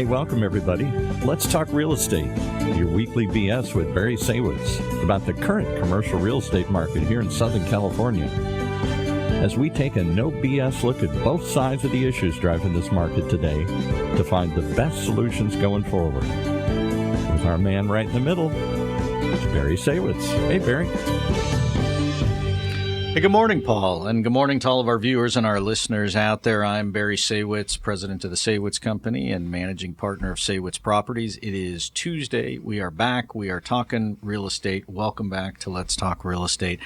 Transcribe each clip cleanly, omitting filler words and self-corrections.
Hey, welcome everybody. Let's talk real estate, your weekly BS with Barry Saywitz about the current commercial real estate market here in Southern California. As we take a no BS look at both sides of the issues driving this market today to find the best solutions going forward. With our man right in the middle, it's Barry Saywitz. Hey, Barry. Hey, good morning, Paul, and good morning to all of our viewers and our listeners out there. I'm Barry Saywitz, president of the Saywitz Company and managing partner of Saywitz Properties. It is Tuesday. We are back. We are talking real estate. Welcome back to Let's Talk Real Estate.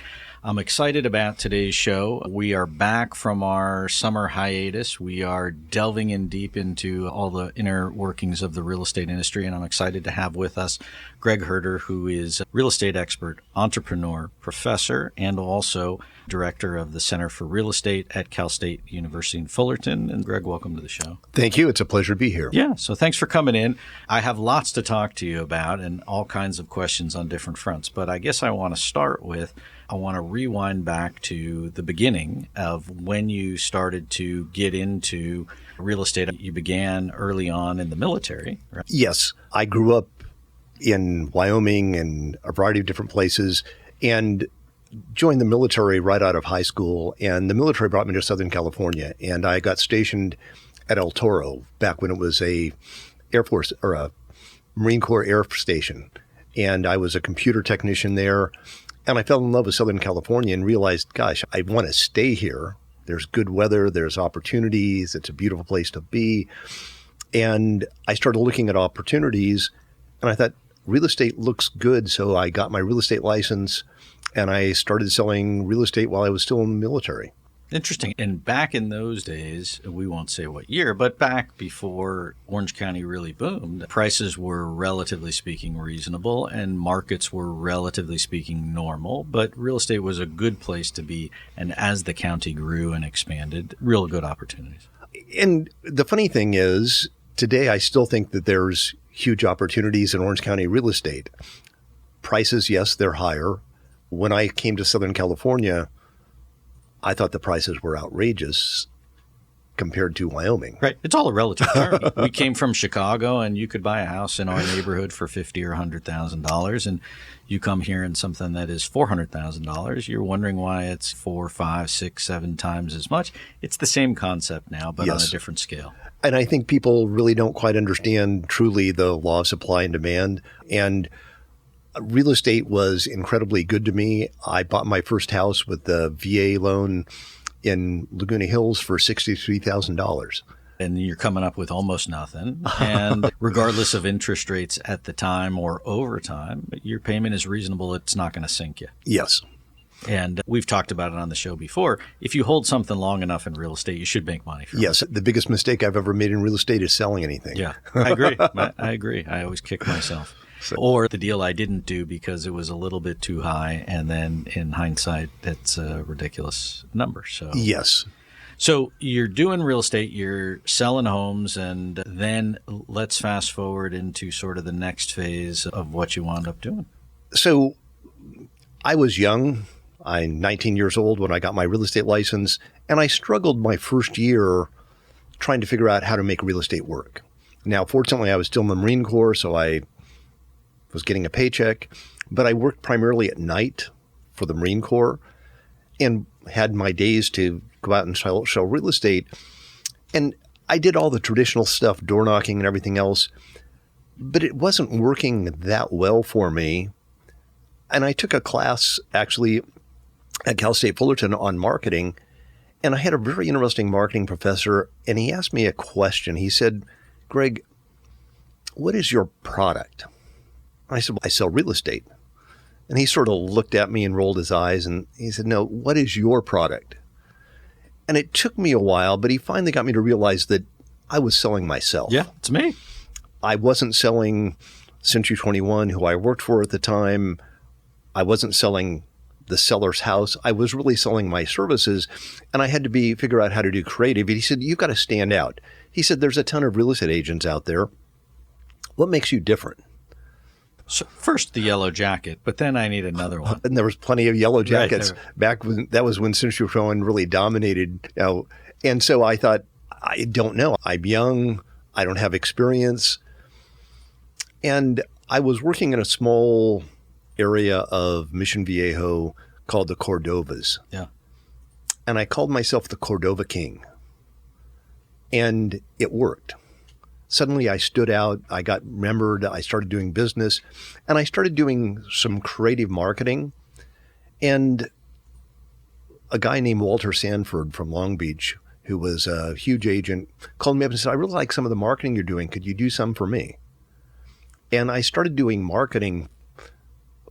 I'm excited about today's show. We are back from our summer hiatus. We are delving in deep into all the inner workings of the real estate industry, and I'm excited to have with us Greg Herder, who is a real estate expert, entrepreneur, professor, and also director of the Center for Real Estate at Cal State University in Fullerton. And Greg, welcome to the show. Thank you. It's a pleasure to be here. Yeah, so thanks for coming in. I have lots to talk to you about and all kinds of questions on different fronts, but I guess I want to start with I want to rewind back to the beginning of when you started to get into real estate. You began early on in the military, right? Yes. I grew up in Wyoming and a variety of different places and joined the military right out of high school. And the military brought me to Southern California. And I got stationed at El Toro back when it was a Air Force or a Marine Corps Air Station. And I was a computer technician there. And I fell in love with Southern California and realized, gosh, I want to stay here. There's good weather. There's opportunities. It's a beautiful place to be. And I started looking at opportunities and I thought real estate looks good. So I got my real estate license and I started selling real estate while I was still in the military. Interesting. And back in those days, we won't say what year, but back before Orange County really boomed, prices were relatively speaking reasonable and markets were relatively speaking normal, but real estate was a good place to be. And as the county grew and expanded, real good opportunities. And the funny thing is, today I still think that there's huge opportunities in Orange County real estate. Prices, yes, they're higher. When I came to Southern California, I thought the prices were outrageous compared to Wyoming. Right. It's all a relative term. We came from Chicago, and you could buy a house in our neighborhood for $50,000 or $100,000, and you come here in something that is $400,000. You're wondering why it's 4, 5, 6, 7 times as much. It's the same concept now, but on a different scale. And I think people really don't quite understand truly the law of supply and demand. And real estate was incredibly good to me. I bought my first house with the VA loan in Laguna Hills for $63,000. And you're coming up with almost nothing. And regardless of interest rates at the time or over time, your payment is reasonable. It's not going to sink you. Yes. And we've talked about it on the show before. If you hold something long enough in real estate, you should make money from it. Yes. The biggest mistake I've ever made in real estate is selling anything. Yeah, I agree. I agree. I always kick myself. Or the deal I didn't do because it was a little bit too high. And then in hindsight, it's a ridiculous number. So yes. So you're doing real estate, you're selling homes, and then let's fast forward into sort of the next phase of what you wound up doing. So I was young. I'm 19 years old when I got my real estate license, and I struggled my first year trying to figure out how to make real estate work. Now, fortunately, I was still in the Marine Corps, so I was getting a paycheck, but I worked primarily at night for the Marine Corps and had my days to go out and sell real estate. And I did all the traditional stuff, door knocking and everything else, but it wasn't working that well for me. And I took a class actually at Cal State Fullerton on marketing, and I had a very interesting marketing professor, and he asked me a question. He said, Greg, what is your product? I said, well, I sell real estate. And he sort of looked at me and rolled his eyes and he said, no, what is your product? And it took me a while, but he finally got me to realize that I was selling myself. Yeah, it's me. I wasn't selling Century 21, who I worked for at the time. I wasn't selling the seller's house. I was really selling my services, and I had to figure out how to do creative. He said, you've got to stand out. He said, there's a ton of real estate agents out there. What makes you different? So first the yellow jacket, but then I need another one. And there was plenty of yellow jackets right back when that was when Century 21 really dominated. And so I thought, I don't know. I'm young. I don't have experience. And I was working in a small area of Mission Viejo called the Cordovas. Yeah. And I called myself the Cordova King. And it worked. Suddenly I stood out, I got remembered, I started doing business, and I started doing some creative marketing. And a guy named Walter Sanford from Long Beach, who was a huge agent, called me up and said, I really like some of the marketing you're doing. Could you do some for me? And I started doing marketing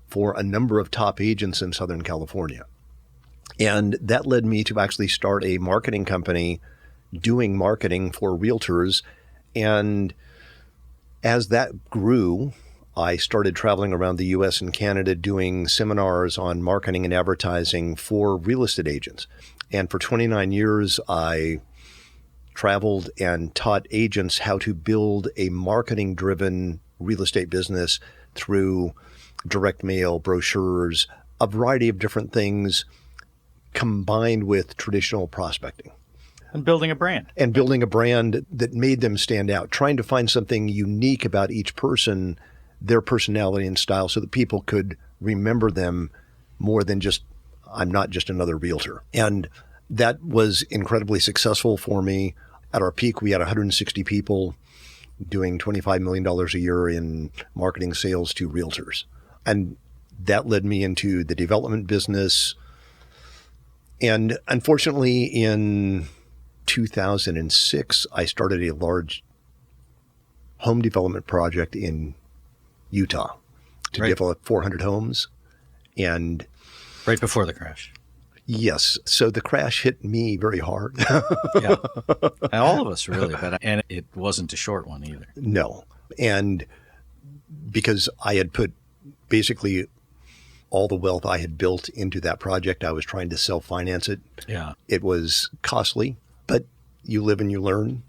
for a number of top agents in Southern California. And that led me to actually start a marketing company doing marketing for realtors. And as that grew, I started traveling around the U.S. and Canada doing seminars on marketing and advertising for real estate agents. And for 29 years, I traveled and taught agents how to build a marketing-driven real estate business through direct mail, brochures, a variety of different things combined with traditional prospecting. And building a brand. And building a brand that made them stand out, trying to find something unique about each person, their personality and style, so that people could remember them more than just, I'm not just another realtor. And that was incredibly successful for me. At our peak, we had 160 people doing $25 million a year in marketing sales to realtors. And that led me into the development business. And unfortunately, in 2006, I started a large home development project in Utah to develop 400 homes. And right before the crash. Yes. So the crash hit me very hard. Yeah. And all of us really, and it wasn't a short one either. No. And because I had put basically all the wealth I had built into that project, I was trying to self-finance it. Yeah. It was costly, but you live and you learn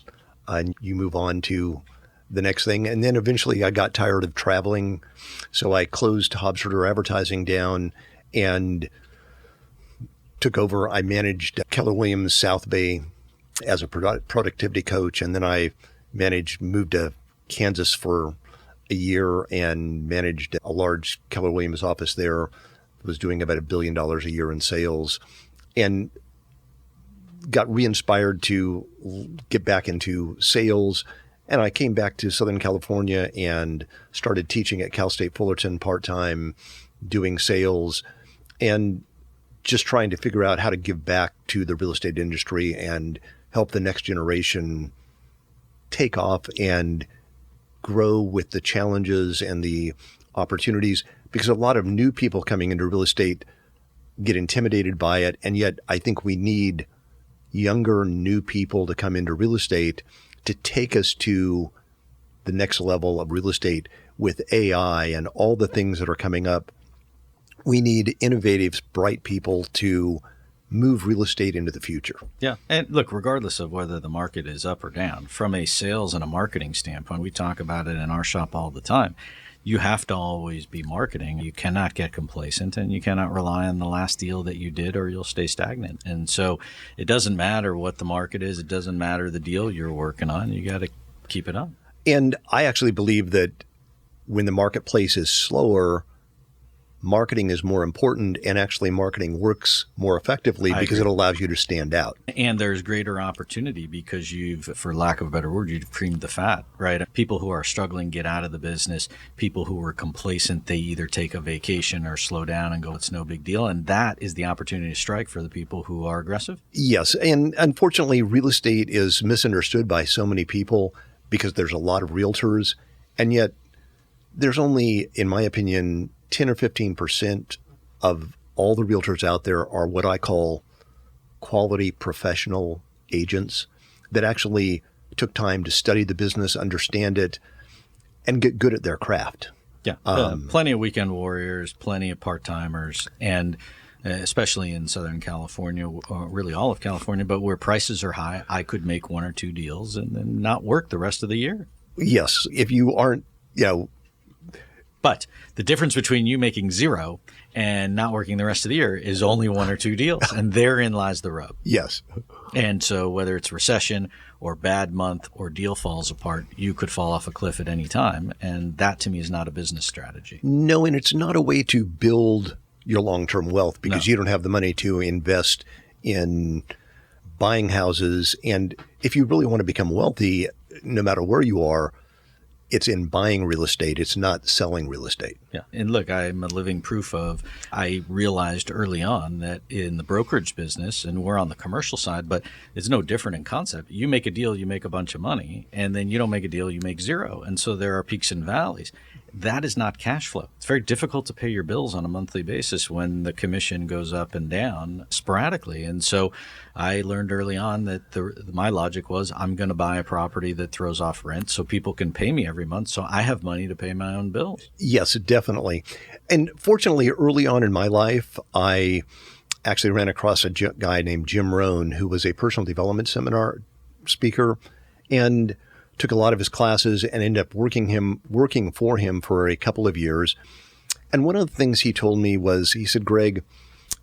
and you move on to the next thing. And then eventually I got tired of traveling. So I closed Hobsruder Advertising down and took over. I managed Keller Williams South Bay as a productivity coach. And then I moved to Kansas for a year and managed a large Keller Williams office there. Was doing about $1 billion a year in sales and got re-inspired to get back into sales. And I came back to Southern California and started teaching at Cal State Fullerton part-time, doing sales and just trying to figure out how to give back to the real estate industry and help the next generation take off and grow with the challenges and the opportunities, because a lot of new people coming into real estate get intimidated by it. And yet I think we need younger, new people to come into real estate to take us to the next level of real estate with AI and all the things that are coming up. We need innovative, bright people to move real estate into the future. Yeah. And look, regardless of whether the market is up or down, from a sales and a marketing standpoint, we talk about it in our shop all the time. You have to always be marketing. You cannot get complacent and you cannot rely on the last deal that you did or you'll stay stagnant. And so it doesn't matter what the market is. It doesn't matter the deal you're working on. You got to keep it up. And I actually believe that when the marketplace is slower, marketing is more important, and actually marketing works more effectively because it allows you to stand out. And there's greater opportunity because you've, for lack of a better word, you've creamed the fat, right? People who are struggling get out of the business. People who are complacent, they either take a vacation or slow down and go, it's no big deal. And that is the opportunity to strike for the people who are aggressive. Yes. And unfortunately, real estate is misunderstood by so many people because there's a lot of realtors. And yet there's only, in my opinion, 10 or 15% of all the realtors out there are what I call quality professional agents that actually took time to study the business, understand it, and get good at their craft. Yeah. Plenty of weekend warriors, plenty of part-timers, and especially in Southern California, really all of California, but where prices are high, I could make one or two deals and then not work the rest of the year. Yes. If you aren't, But the difference between you making zero and not working the rest of the year is only one or two deals. And therein lies the rub. Yes. And so whether it's recession or bad month or deal falls apart, you could fall off a cliff at any time. And that to me is not a business strategy. No, and it's not a way to build your long-term wealth because you don't have the money to invest in buying houses. And if you really want to become wealthy, no matter where you are, it's in buying real estate. It's not selling real estate. Yeah. And look, I'm a living proof of, I realized early on that in the brokerage business, and we're on the commercial side, but it's no different in concept. You make a deal, you make a bunch of money, and then you don't make a deal, you make zero. And so there are peaks and valleys. That is not cash flow. It's very difficult to pay your bills on a monthly basis when the commission goes up and down sporadically. And so I learned early on that my logic was I'm going to buy a property that throws off rent so people can pay me every month so I have money to pay my own bills. Yes, definitely. And fortunately, early on in my life, I actually ran across a guy named Jim Rohn, who was a personal development seminar speaker and took a lot of his classes and ended up working for him for a couple of years. And one of the things he told me was, he said, Greg,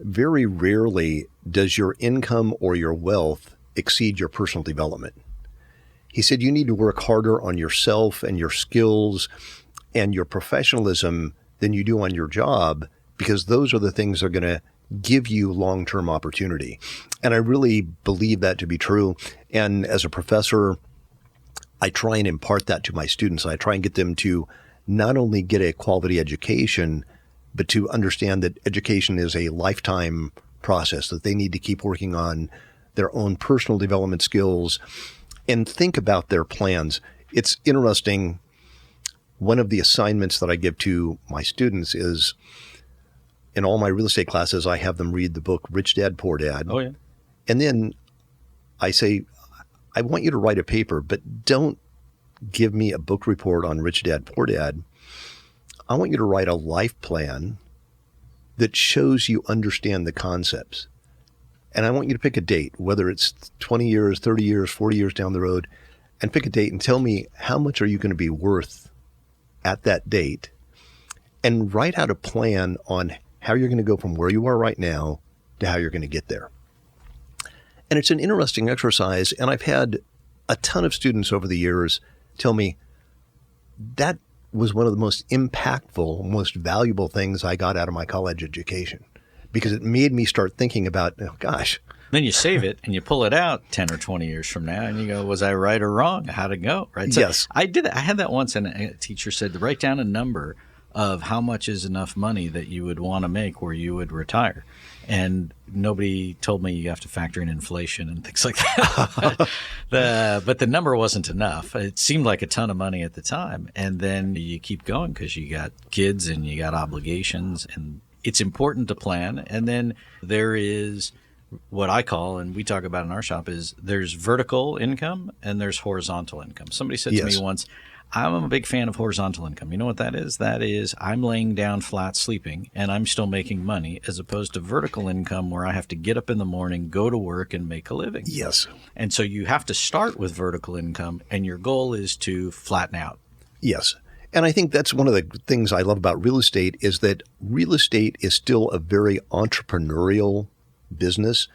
very rarely does your income or your wealth exceed your personal development. He said, you need to work harder on yourself and your skills and your professionalism than you do on your job, because those are the things that are going to give you long-term opportunity. And I really believe that to be true. And as a professor, I try and impart that to my students. I try and get them to not only get a quality education, but to understand that education is a lifetime process, that they need to keep working on their own personal development skills and think about their plans. It's interesting. One of the assignments that I give to my students is, in all my real estate classes, I have them read the book Rich Dad, Poor Dad. Oh, yeah. And then I say, I want you to write a paper, but don't give me a book report on Rich Dad, Poor Dad. I want you to write a life plan that shows you understand the concepts. And I want you to pick a date, whether it's 20 years, 30 years, 40 years down the road, and pick a date and tell me how much are you going to be worth at that date, and write out a plan on how you're going to go from where you are right now to how you're going to get there. And it's an interesting exercise, and I've had a ton of students over the years tell me that was one of the most impactful, most valuable things I got out of my college education, because it made me start thinking about, oh, gosh. Then you save it and you pull it out 10 or 20 years from now and you go, was I right or wrong? How'd it go? Right? So yes. I did that. I had that once, and a teacher said to write down a number of how much is enough money that you would want to make where you would retire. And nobody told me you have to factor in inflation and things like that. But the number wasn't enough. It seemed like a ton of money at the time. And then you keep going because you got kids and you got obligations, and it's important to plan. And then there is what I call, and we talk about in our shop, is there's vertical income and there's horizontal income. Somebody said to me once, I'm a big fan of horizontal income. You know what that is? That is, I'm laying down flat sleeping and I'm still making money, as opposed to vertical income where I have to get up in the morning, go to work, and make a living. Yes. And so you have to start with vertical income, and your goal is to flatten out. Yes. And I think that's one of the things I love about real estate, is that real estate is still a very entrepreneurial business.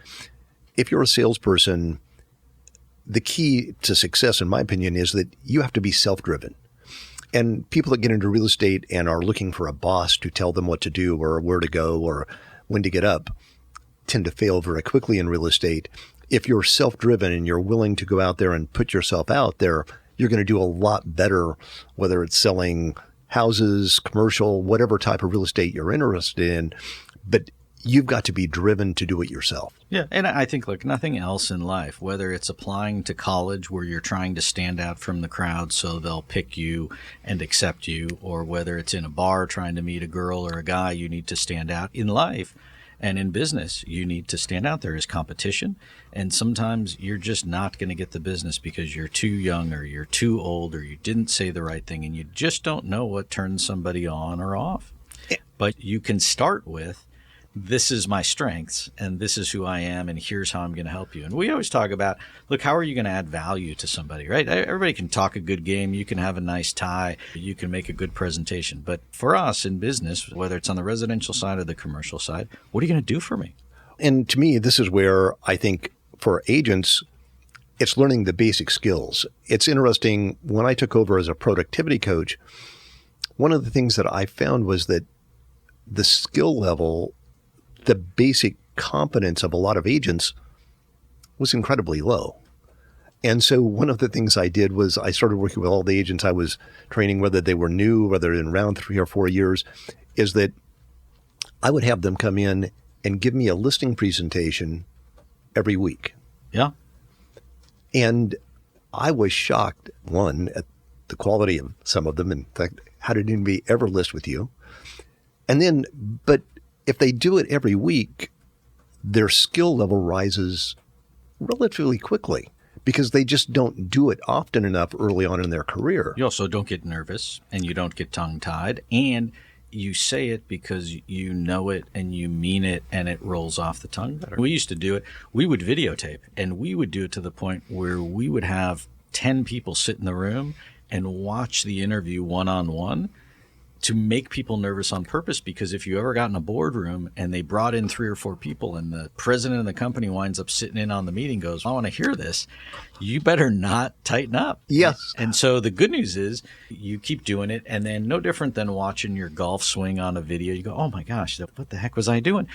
If you're a salesperson, the key to success, in my opinion, is that you have to be self-driven. And people that get into real estate and are looking for a boss to tell them what to do or where to go or when to get up tend to fail very quickly in real estate. If you're self-driven and you're willing to go out there and put yourself out there, you're going to do a lot better, whether it's selling houses, commercial, whatever type of real estate you're interested in. But you've got to be driven to do it yourself. Yeah. And I think, like nothing else in life, whether it's applying to college where you're trying to stand out from the crowd so they'll pick you and accept you, or whether it's in a bar trying to meet a girl or a guy, you need to stand out. In life and in business, you need to stand out. There is competition. And sometimes you're just not going to get the business because you're too young or you're too old or you didn't say the right thing, and you just don't know what turns somebody on or off. But you can start with this is my strengths and this is who I am and here's how I'm going to help you. And we always talk about, look, how are you going to add value to somebody, right? Everybody can talk a good game. You can have a nice tie. You can make a good presentation. But for us in business, whether it's on the residential side or the commercial side, what are you going to do for me? And to me, this is where I think for agents, it's learning the basic skills. It's interesting. When I took over as a productivity coach, one of the things that I found was that the skill level, the basic competence of a lot of agents was incredibly low. And so one of the things I did was I started working with all the agents I was training, whether they were new, whether in around 3 or 4 years, is that I would have them come in and give me a listing presentation every week. Yeah. And I was shocked, one, at the quality of some of them. In fact, how did anybody ever list with you? And then, but if they do it every week, their skill level rises relatively quickly because they just don't do it often enough early on in their career. You also don't get nervous and you don't get tongue-tied, and you say it because you know it and you mean it and it rolls off the tongue better. We used to do it. We would videotape, and we would do it to the point where we would have 10 people sit in the room and watch the interview one-on-one to make people nervous on purpose, because if you ever got in a boardroom and they brought in 3 or 4 people and the president of the company winds up sitting in on the meeting, goes, I want to hear this, you better not tighten up. Yes. And so the good news is you keep doing it, and then no different than watching your golf swing on a video. You go, oh my gosh, what the heck was I doing?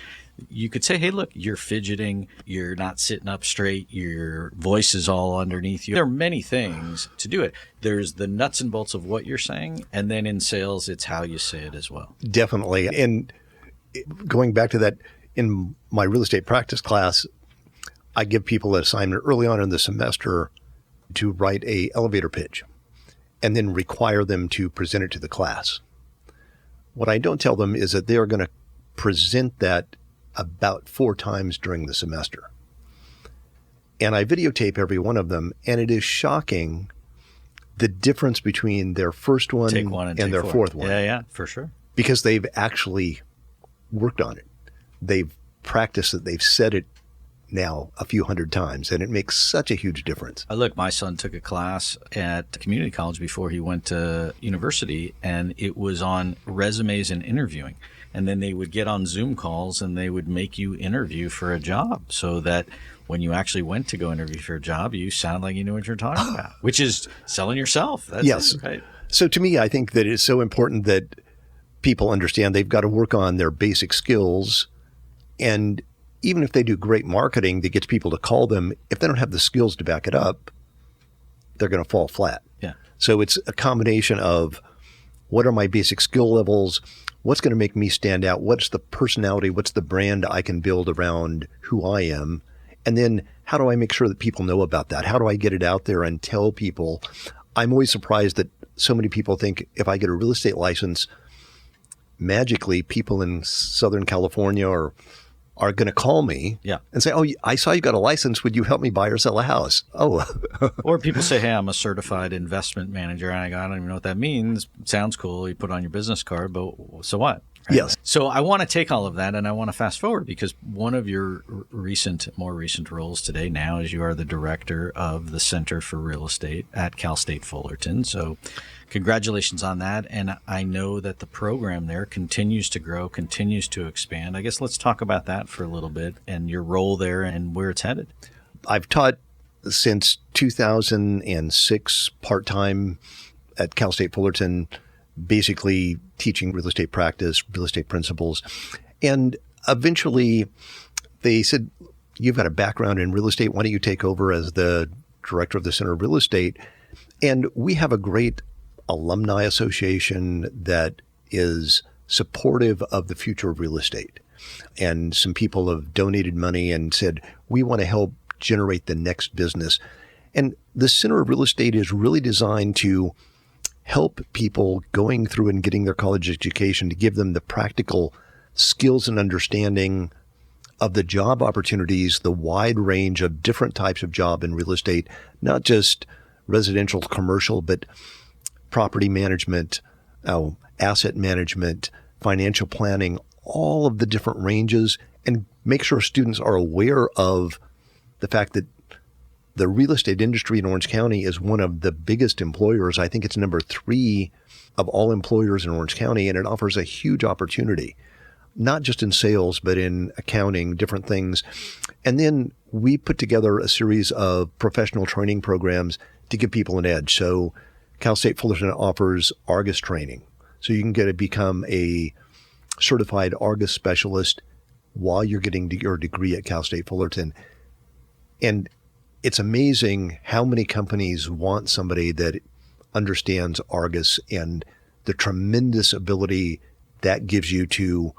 You could say, hey, look, you're fidgeting, you're not sitting up straight, your voice is all underneath you. There are many things to do it. There's the nuts and bolts of what you're saying, and then in sales, it's how you say it as well. Definitely. And going back to that, in my real estate practice class, I give people an assignment early on in the semester to write a elevator pitch and then require them to present it to the class. What I don't tell them is that they're going to present that about 4 times during the semester. And I videotape every one of them, and it is shocking the difference between their first one, and their 4th one. Yeah, for sure. Because they've actually worked on it. They've practiced it. They've said it now a few hundred times, and it makes such a huge difference. Look, my son took a class at community college before he went to university, and it was on resumes and interviewing. And then they would get on Zoom calls and they would make you interview for a job so that when you actually went to go interview for a job, you sound like you knew what you're talking about, which is selling yourself. That's yes. It, right? So to me, I think that it's so important that people understand they've got to work on their basic skills. And even if they do great marketing that gets people to call them, if they don't have the skills to back it up, they're going to fall flat. Yeah. So it's a combination of what are my basic skill levels? What's going to make me stand out? What's the personality? What's the brand I can build around who I am? And then how do I make sure that people know about that? How do I get it out there and tell people? I'm always surprised that so many people think if I get a real estate license, magically people in Southern California are going to call me and say, oh, I saw you got a license. Would you help me buy or sell a house? Oh. Or people say, hey, I'm a certified investment manager. And I go, I don't even know what that means. Sounds cool. You put it on your business card, but so what? Right? Yes. So I want to take all of that and I want to fast forward, because one of your more recent roles today now is you are the director of the Center for Real Estate at Cal State Fullerton. So congratulations on that. And I know that the program there continues to grow, continues to expand. I guess let's talk about that for a little bit and your role there and where it's headed. I've taught since 2006 part-time at Cal State Fullerton, basically teaching real estate practice, real estate principles. And eventually they said, you've got a background in real estate. Why don't you take over as the director of the Center of Real Estate? And we have a great alumni association that is supportive of the future of real estate. And some people have donated money and said, we want to help generate the next business. And the Center of Real Estate is really designed to help people going through and getting their college education, to give them the practical skills and understanding of the job opportunities, the wide range of different types of job in real estate, not just residential, commercial, but property management, asset management, financial planning, all of the different ranges and make sure students are aware of the fact that the real estate industry in Orange County is one of the biggest employers. I think it's number 3 of all employers in Orange County, and it offers a huge opportunity, not just in sales, but in accounting, different things. And then we put together a series of professional training programs to give people an edge. So Cal State Fullerton offers Argus training. So you can become a certified Argus specialist while you're getting your degree at Cal State Fullerton. And it's amazing how many companies want somebody that understands Argus and the tremendous ability that gives you to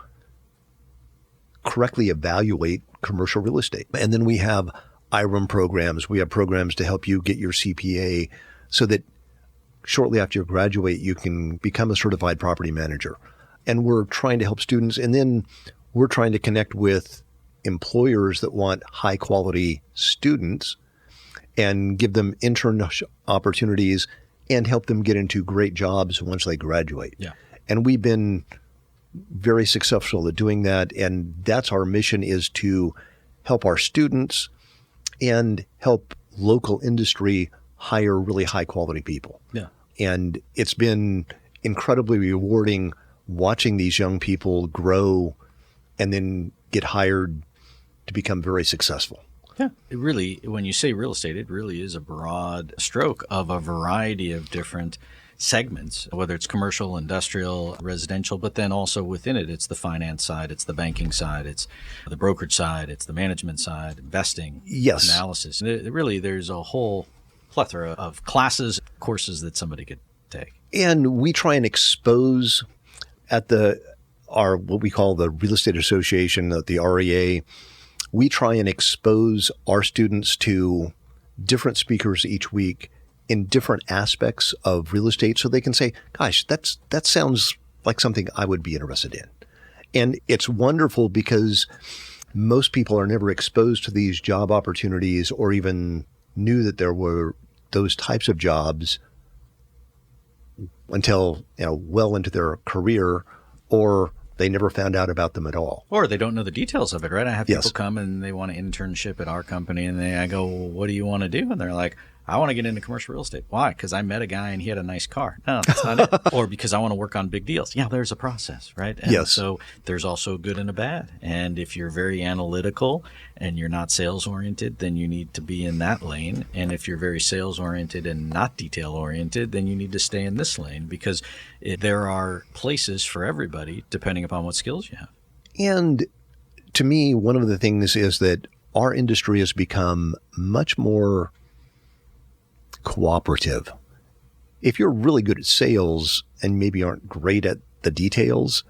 correctly evaluate commercial real estate. And then we have IREM programs. We have programs to help you get your CPA so that shortly after you graduate, you can become a certified property manager. And we're trying to help students. And then we're trying to connect with employers that want high quality students and give them internship opportunities and help them get into great jobs once they graduate. Yeah. And we've been very successful at doing that. And that's our mission, is to help our students and help local industry hire really high quality people. Yeah. And it's been incredibly rewarding watching these young people grow and then get hired to become very successful. Yeah. It really, when you say real estate, it really is a broad stroke of a variety of different segments, whether it's commercial, industrial, residential, but then also within it, it's the finance side, it's the banking side, it's the brokerage side, it's the management side, investing, Yes. analysis. And really, there's a whole plethora of classes, courses that somebody could take. And we try and expose at our what we call the Real Estate Association, the REA, we try and expose our students to different speakers each week in different aspects of real estate so they can say, gosh, that sounds like something I would be interested in. And it's wonderful because most people are never exposed to these job opportunities or even knew that there were those types of jobs until well into their career, or they never found out about them at all. Or they don't know the details of it, right? I have Yes. people come and they want an internship at our company, and I go, well, what do you want to do? And they're like, I want to get into commercial real estate. Why? Because I met a guy and he had a nice car. No, that's not it. Or because I want to work on big deals. Yeah, there's a process, right? And Yes. so there's also a good and a bad. And if you're very analytical and you're not sales oriented, then you need to be in that lane. And if you're very sales oriented and not detail oriented, then you need to stay in this lane, because there are places for everybody depending upon what skills you have. And to me, one of the things is that our industry has become much more cooperative. If you're really good at sales and maybe aren't great at the details,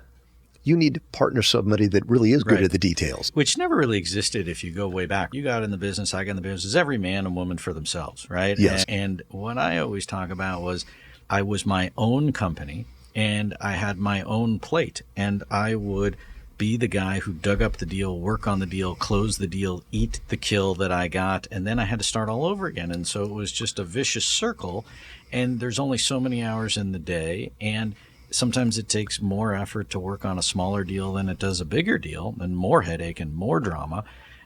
you need to partner somebody that really is good Right. at the details. Which never really existed if you go way back. You got in the business, I got in the business, every man and woman for themselves, right? Yes. And what I always talk about was I was my own company and I had my own plate, and I would be the guy who dug up the deal, work on the deal, close the deal, eat the kill that I got, and then I had to start all over again. And so it was just a vicious circle, and there's only so many hours in the day, and sometimes it takes more effort to work on a smaller deal than it does a bigger deal, and more headache and more drama.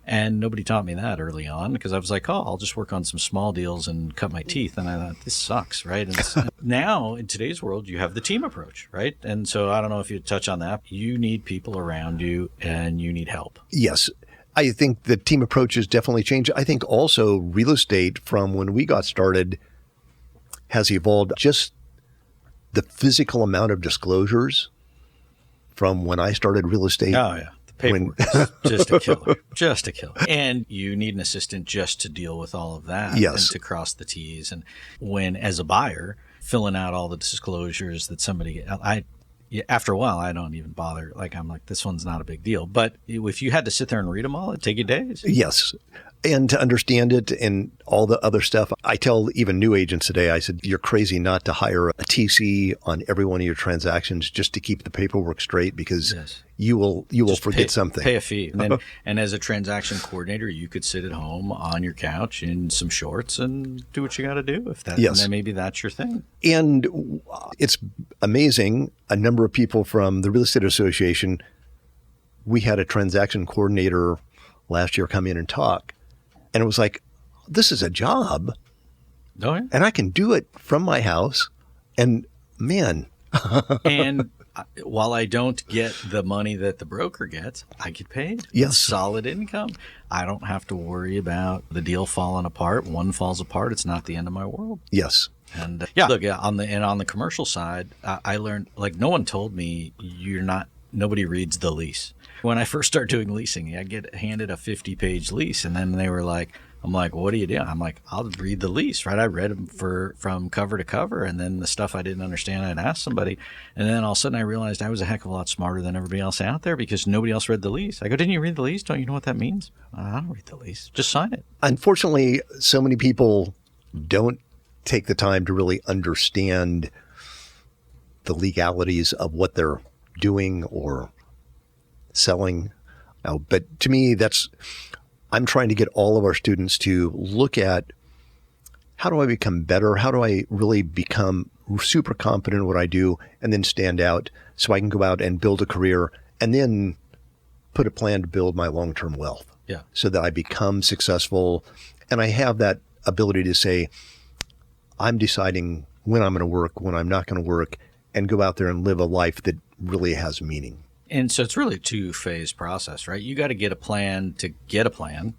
And nobody taught me that early on, because I was like, oh, I'll just work on some small deals and cut my teeth. And I thought, this sucks, right? And now, in today's world, you have the team approach, right? And so I don't know if you touch on that. You need people around you and you need help. Yes. I think the team approach has definitely changed. I think also real estate from when we got started has evolved. Just the physical amount of disclosures from when I started real estate. Oh, yeah. Paperwork is just a killer, just a killer. And you need an assistant just to deal with all of that. Yes. And to cross the T's. And when, as a buyer, filling out all the disclosures that somebody, after a while, I don't even bother. Like, I'm like, this one's not a big deal. But if you had to sit there and read them all, it'd take you days. Yes. And to understand it and all the other stuff, I tell even new agents today, I said, you're crazy not to hire a TC on every one of your transactions just to keep the paperwork straight, because Yes. you will Just forget something. Pay a fee. And, then, and as a transaction coordinator, you could sit at home on your couch in some shorts and do what you got to do. If that, Yes. and then maybe that's your thing. And it's amazing. A number of people from the Real Estate Association we had a transaction coordinator last year come in and talk, and it was like, this is a job. Oh, yeah. And I can do it from my house. And man. And while I don't get the money that the broker gets, I get paid. Yes. Solid income. I don't have to worry about the deal falling apart. One falls apart, it's not the end of my world. Yes. And on the commercial side, I learned, like, no one told me nobody reads the lease. When I first started doing leasing, I get handed a 50-page lease, and then they were like, I'm like, what do you do? I'm like, I'll read the lease, right? I read them from cover to cover, and then the stuff I didn't understand, I'd ask somebody. And then all of a sudden I realized I was a heck of a lot smarter than everybody else out there because nobody else read the lease. I go, didn't you read the lease? Don't you know what that means? I don't read the lease. Just sign it. Unfortunately, so many people don't take the time to really understand the legalities of what they're doing or selling. But to me, I'm trying to get all of our students to look at, how do I become better? How do I really become super confident in what I do and then stand out so I can go out and build a career and then put a plan to build my long-term wealth. Yeah. So that I become successful and I have that ability to say, I'm deciding when I'm going to work, when I'm not going to work, and go out there and live a life that really has meaning. And so it's really a two-phase process, right? You got to get a plan to get a plan.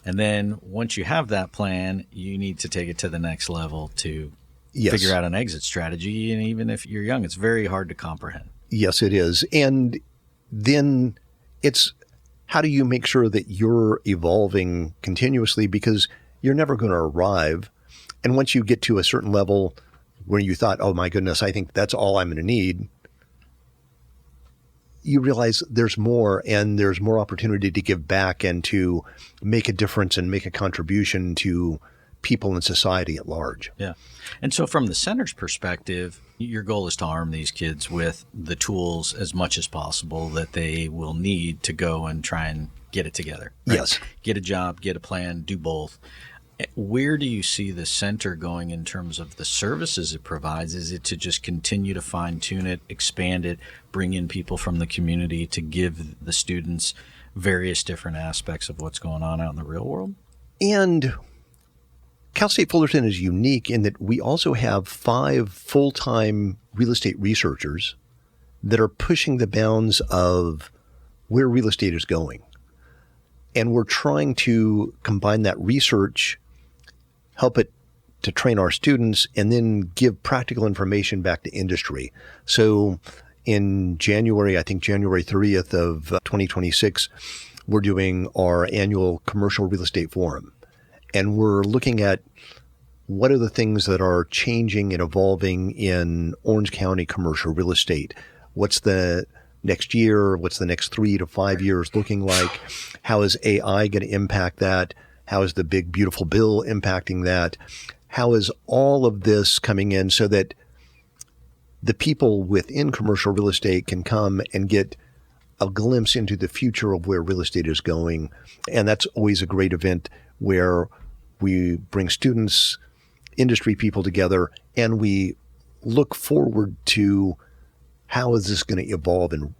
And then once you have that plan, you need to take it to the next level to figure out an exit strategy. And even if you're young, it's very hard to comprehend. Yes, it is. And then it's, how do you make sure that you're evolving continuously, because you're never going to arrive. And once you get to a certain level where you thought, oh my goodness, I think that's all I'm going to need, you realize there's more, and there's more opportunity to give back and to make a difference and make a contribution to people in society at large. Yeah. And so from the center's perspective, your goal is to arm these kids with the tools as much as possible that they will need to go and try and get it together. Right? Yes. Get a job, get a plan, do both. Where do you see the center going in terms of the services it provides? Is it to just continue to fine-tune it, expand it, bring in people from the community to give the students various different aspects of what's going on out in the real world? And Cal State Fullerton is unique in that we also have 5 full-time real estate researchers that are pushing the bounds of where real estate is going. And we're trying to combine that research, help it to train our students, and then give practical information back to industry. So in January, I think January 30th of 2026, we're doing our annual commercial real estate forum. And we're looking at what are the things that are changing and evolving in Orange County commercial real estate. What's the next year? What's the next 3 to 5 years looking like? How is AI going to impact that? How is the big, beautiful bill impacting that? How is all of this coming in so that the people within commercial real estate can come and get a glimpse into the future of where real estate is going? And that's always a great event where we bring students, industry people together, and we look forward to how is this going to evolve in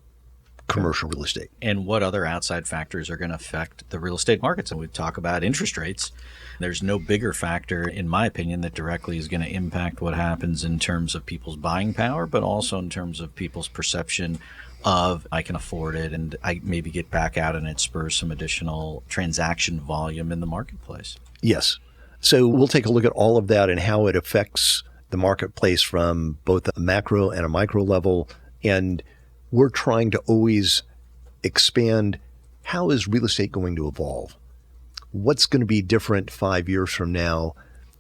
commercial real estate. And what other outside factors are going to affect the real estate markets? And we talk about interest rates. There's no bigger factor, in my opinion, that directly is going to impact what happens in terms of people's buying power, but also in terms of people's perception of, I can afford it, and I maybe get back out and it spurs some additional transaction volume in the marketplace. Yes. So we'll take a look at all of that and how it affects the marketplace from both a macro and a micro level. And we're trying to always expand, how is real estate going to evolve? What's going to be different 5 years from now?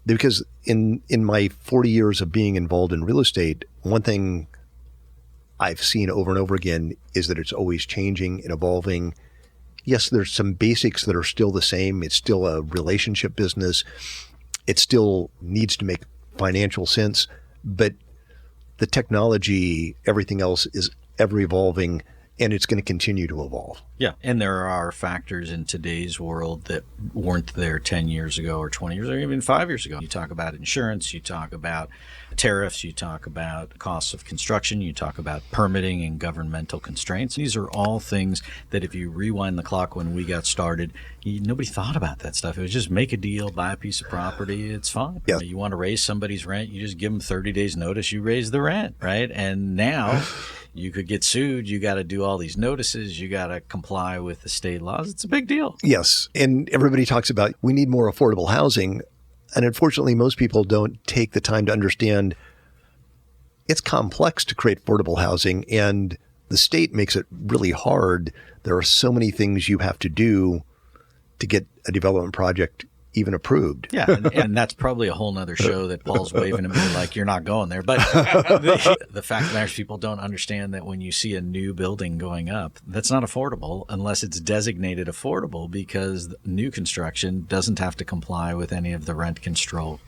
Because in my 40 years of being involved in real estate, one thing I've seen over and over again is that it's always changing and evolving. Yes, there's some basics that are still the same. It's still a relationship business. It still needs to make financial sense, but the technology, everything else is ever evolving, and it's going to continue to evolve. Yeah, and there are factors in today's world that weren't there 10 years ago or 20 years or even 5 years ago. You talk about insurance, you talk about tariffs, you talk about costs of construction, you talk about permitting and governmental constraints. These are all things that if you rewind the clock when we got started, nobody thought about that stuff. It was just make a deal, buy a piece of property, it's fine. Yeah. You want to raise somebody's rent, you just give them 30 days notice, you raise the rent, right? And now you could get sued, you got to do all these notices, you got to comply with the state laws. It's a big deal. Yes, and everybody talks about we need more affordable housing. And unfortunately, most people don't take the time to understand it's complex to create affordable housing, and the state makes it really hard. There are so many things you have to do to get a development project even approved. Yeah, and that's probably a whole nother show that Paul's waving at me like, you're not going there. But the fact of the matter is people don't understand that when you see a new building going up, that's not affordable unless it's designated affordable, because new construction doesn't have to comply with any of the rent control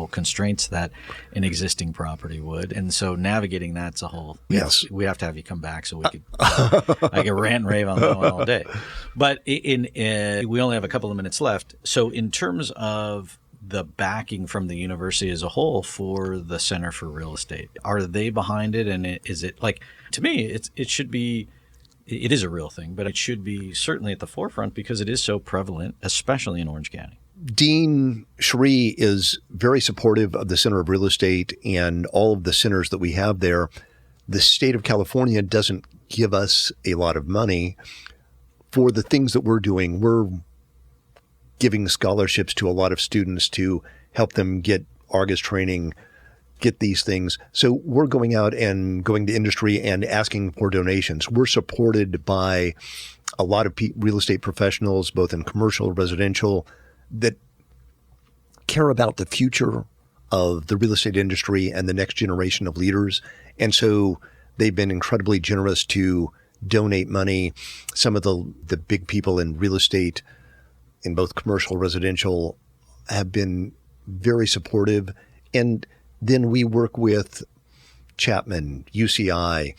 constraints that an existing property would. And so navigating that's a whole, yes, we have to have you come back so we could, I could rant and rave on that one all day. But we only have a couple of minutes left. So in terms of the backing from the university as a whole for the Center for Real Estate, are they behind it? And is it like, to me, it should be, it is a real thing, but it should be certainly at the forefront because it is so prevalent, especially in Orange County. Dean Shree is very supportive of the Center of Real Estate and all of the centers that we have there. The state of California doesn't give us a lot of money for the things that we're doing. We're giving scholarships to a lot of students to help them get Argus training, get these things. So we're going out and going to industry and asking for donations. We're supported by a lot of real estate professionals, both in commercial and residential, that care about the future of the real estate industry and the next generation of leaders. And so they've been incredibly generous to donate money. Some of the big people in real estate in both commercial and residential have been very supportive. And then we work with Chapman, UCI,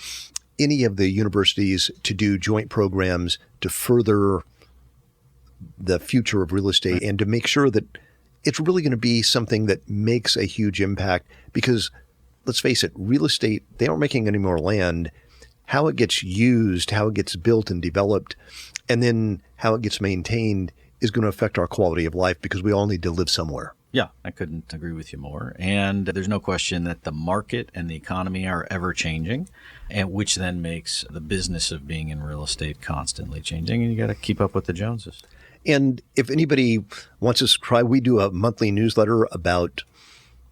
any of the universities to do joint programs to further the future of real estate and to make sure that it's really going to be something that makes a huge impact. Because let's face it, real estate, they aren't making any more land. How it gets used, how it gets built and developed, and then how it gets maintained is going to affect our quality of life, because we all need to live somewhere. Yeah, I couldn't agree with you more. And there's no question that the market and the economy are ever changing, and which then makes the business of being in real estate constantly changing, and you got to keep up with the Joneses. And if anybody wants to subscribe, we do a monthly newsletter about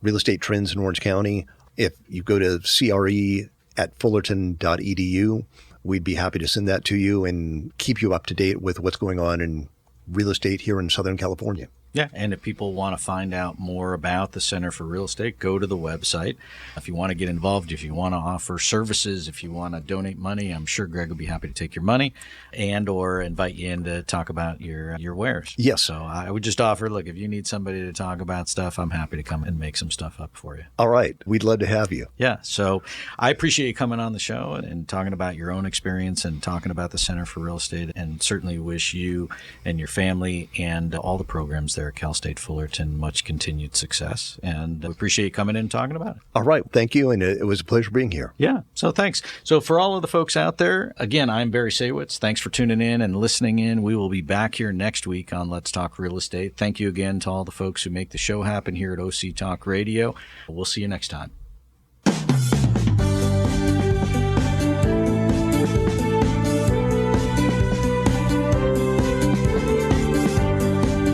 real estate trends in Orange County. If you go to CRE@fullerton.edu, we'd be happy to send that to you and keep you up to date with what's going on in real estate here in Southern California. Yeah, and if people want to find out more about the Center for Real Estate, go to the website. If you want to get involved, if you want to offer services, if you want to donate money, I'm sure Greg will be happy to take your money and or invite you in to talk about your wares. Yes. So I would just offer, look, if you need somebody to talk about stuff, I'm happy to come and make some stuff up for you. All right. We'd love to have you. Yeah. So I appreciate you coming on the show and talking about your own experience and talking about the Center for Real Estate, and certainly wish you and your family and all the programs there at Cal State Fullerton much continued success. And I appreciate you coming in and talking about it. All right. Thank you. And it was a pleasure being here. Yeah. So thanks. So for all of the folks out there, again, I'm Barry Saywitz. Thanks for tuning in and listening in. We will be back here next week on Let's Talk Real Estate. Thank you again to all the folks who make the show happen here at OC Talk Radio. We'll see you next time.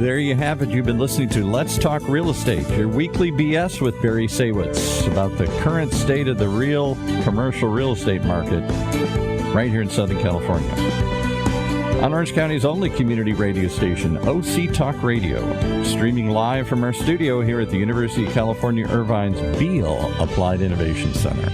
There you have it. You've been listening to Let's Talk Real Estate, your weekly BS with Barry Saywitz about the current state of the real commercial real estate market right here in Southern California. On Orange County's only community radio station, OC Talk Radio, streaming live from our studio here at the University of California Irvine's Beale Applied Innovation Center.